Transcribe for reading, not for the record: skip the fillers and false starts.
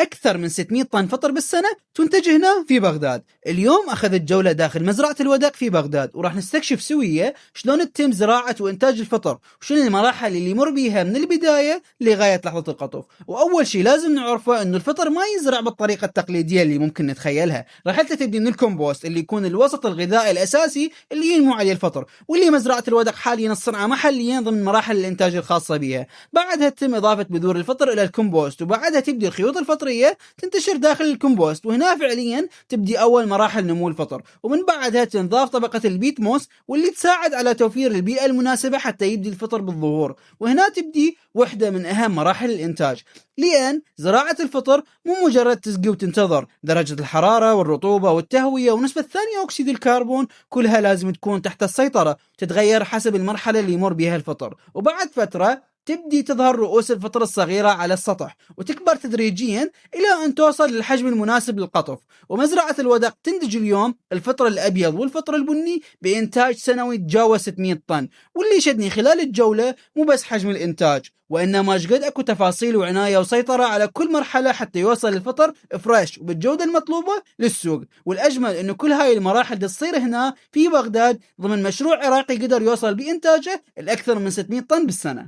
أكثر من 600 طن فطر بالسنة تنتج هنا في بغداد. اليوم أخذت جولة داخل مزرعة الودق في بغداد، وراح نستكشف سوية شلون تتم زراعة وإنتاج الفطر، وشنو المراحل اللي يمر بيها من البداية لغاية لحظة القطف. وأول شيء لازم نعرفه إنه الفطر ما يزرع بالطريقة التقليدية اللي ممكن نتخيلها. رحلته تبدي من الكومبوست اللي يكون الوسط الغذائي الأساسي اللي ينمو عليه الفطر، واللي مزرعة الودق حاليا تصنعه محليا ضمن مراحل الإنتاج الخاصة بها. بعدها تتم إضافة بذور الفطر إلى الكومبوست، وبعدها تبدي الخيوط الفطرية تنتشر داخل الكومبوست، وهنا فعليا تبدي أول مراحل نمو الفطر. ومن بعدها تنضاف طبقة البيت موس واللي تساعد على توفير البيئة المناسبة حتى يبدي الفطر بالظهور. وهنا تبدي وحدة من أهم مراحل الإنتاج، لأن زراعة الفطر مو مجرد تسقي وتنتظر. درجة الحرارة والرطوبة والتهوية ونسبة ثاني أكسيد الكربون كلها لازم تكون تحت السيطرة، تتغير حسب المرحلة اللي يمر بها الفطر. وبعد فترة تبدي تظهر رؤوس الفطر الصغيرة على السطح وتكبر تدريجيا إلى أن توصل للحجم المناسب للقطف. ومزرعة الودق تنتج اليوم الفطر الأبيض والفطر البني بإنتاج سنوي تجاوز 600 طن. واللي شدني خلال الجولة مو بس حجم الإنتاج، وإنما شقد أكو تفاصيل وعناية وسيطرة على كل مرحلة حتى يوصل الفطر فريش وبالجودة المطلوبة للسوق. والأجمل إنه كل هاي المراحل تصير هنا في بغداد ضمن مشروع عراقي قدر يوصل بإنتاجه الأكثر من 600 طن بالسنة.